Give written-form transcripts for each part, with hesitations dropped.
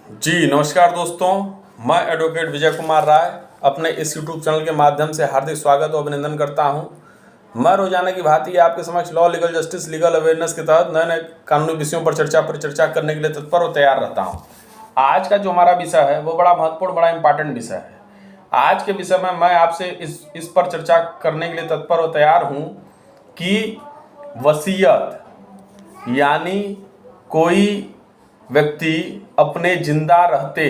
जी नमस्कार दोस्तों, मैं एडवोकेट विजय कुमार राय अपने इस यूट्यूब चैनल के माध्यम से हार्दिक स्वागत और अभिनंदन करता हूं। मैं रोजाना की भांति आपके समक्ष law legal justice legal awareness के तहत नए नए कानूनी विषयों पर परिचर्चा करने के लिए तत्पर और तैयार रहता हूं। आज का जो हमारा विषय है वो बड़ा महत्वपूर्ण, बड़ा इंपॉर्टेंट विषय है। आज के विषय में मैं आपसे इस पर चर्चा करने के लिए तत्पर और तैयार हूँ कि वसीयत यानी कोई व्यक्ति अपने जिंदा रहते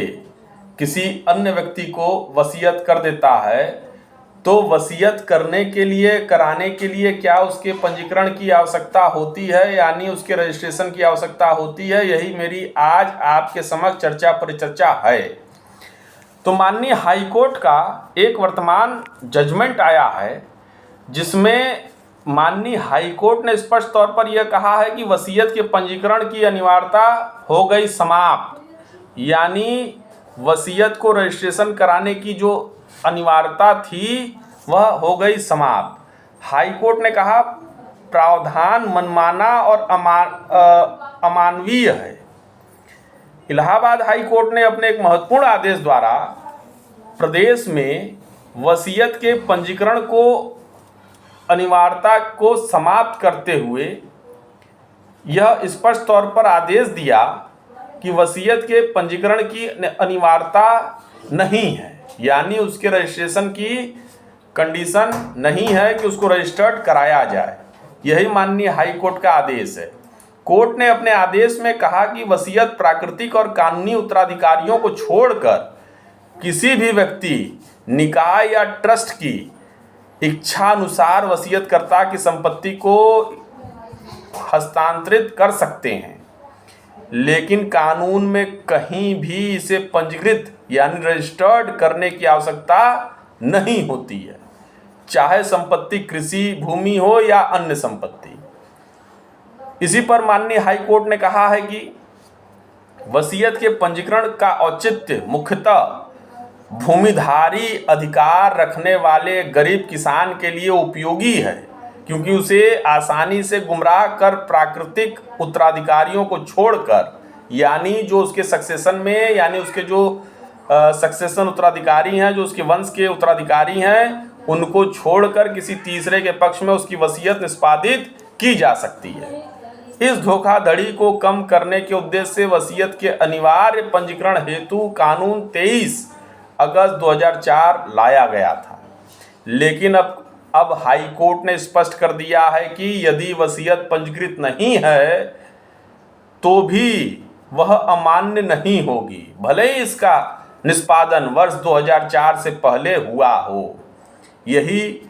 किसी अन्य व्यक्ति को वसीयत कर देता है, तो वसीयत कराने के लिए क्या उसके पंजीकरण की आवश्यकता होती है, यानी उसके रजिस्ट्रेशन की आवश्यकता होती है। यही मेरी आज आपके समक्ष परिचर्चा है। तो माननीय हाईकोर्ट का एक वर्तमान जजमेंट आया है जिसमें माननीय हाईकोर्ट ने स्पष्ट तौर पर यह कहा है कि वसीयत के पंजीकरण की अनिवार्यता हो गई समाप्त, यानी वसीयत को रजिस्ट्रेशन कराने की जो अनिवार्यता थी वह हो गई समाप्त। हाईकोर्ट ने कहा प्रावधान मनमाना और अमानवीय है। इलाहाबाद हाईकोर्ट ने अपने एक महत्वपूर्ण आदेश द्वारा प्रदेश में वसीयत के पंजीकरण को अनिवार्यता को समाप्त करते हुए यह स्पष्ट तौर पर आदेश दिया कि वसीयत के पंजीकरण की अनिवार्यता नहीं है, यानी उसके रजिस्ट्रेशन की कंडीशन नहीं है कि उसको रजिस्टर्ड कराया जाए। यही माननीय हाई कोर्ट का आदेश है। कोर्ट ने अपने आदेश में कहा कि वसीयत प्राकृतिक और कानूनी उत्तराधिकारियों को छोड़कर किसी भी व्यक्ति, निकाय या ट्रस्ट की इच्छानुसार वसीयतकर्ता की संपत्ति को हस्तांतरित कर सकते हैं, लेकिन कानून में कहीं भी इसे पंजीकृत यानी रजिस्टर्ड करने की आवश्यकता नहीं होती है, चाहे संपत्ति कृषि भूमि हो या अन्य संपत्ति। इसी पर माननीय हाई कोर्ट ने कहा है कि वसीयत के पंजीकरण का औचित्य मुख्यतः भूमिधारी अधिकार रखने वाले गरीब किसान के लिए उपयोगी है, क्योंकि उसे आसानी से गुमराह कर प्राकृतिक उत्तराधिकारियों को छोड़कर, यानी जो उसके सक्सेशन में, यानी उसके जो सक्सेशन उत्तराधिकारी हैं, जो उसके वंश के उत्तराधिकारी हैं, उनको छोड़कर किसी तीसरे के पक्ष में उसकी वसीयत निष्पादित की जा सकती है। इस धोखाधड़ी को कम करने के उद्देश्य से वसीयत के अनिवार्य पंजीकरण हेतु कानून 23 अगस्त 2004 लाया गया था, लेकिन अब हाई कोर्ट ने स्पष्ट कर दिया है कि यदि वसीयत पंजीकृत नहीं है तो भी वह अमान्य नहीं होगी, भले ही इसका निष्पादन वर्ष 2004 से पहले हुआ हो। यही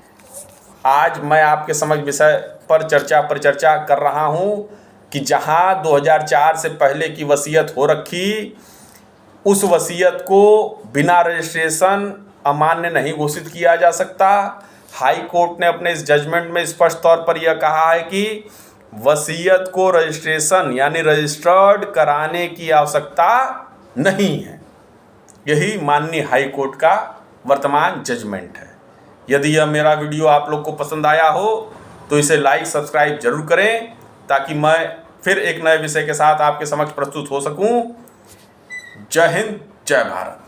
आज मैं आपके समक्ष विषय पर परिचर्चा कर रहा हूं कि जहां 2004 से पहले की वसीयत हो रखी, उस वसीयत को बिना रजिस्ट्रेशन अमान्य नहीं घोषित किया जा सकता। हाई कोर्ट ने अपने इस जजमेंट में स्पष्ट तौर पर यह कहा है कि वसीयत को रजिस्ट्रेशन यानी रजिस्टर्ड कराने की आवश्यकता नहीं है। यही माननीय हाई कोर्ट का वर्तमान जजमेंट है। यदि यह मेरा वीडियो आप लोग को पसंद आया हो तो इसे लाइक सब्सक्राइब जरूर करें, ताकि मैं फिर एक नए विषय के साथ आपके समक्ष प्रस्तुत हो सकूं। जय हिंद, जय भारत।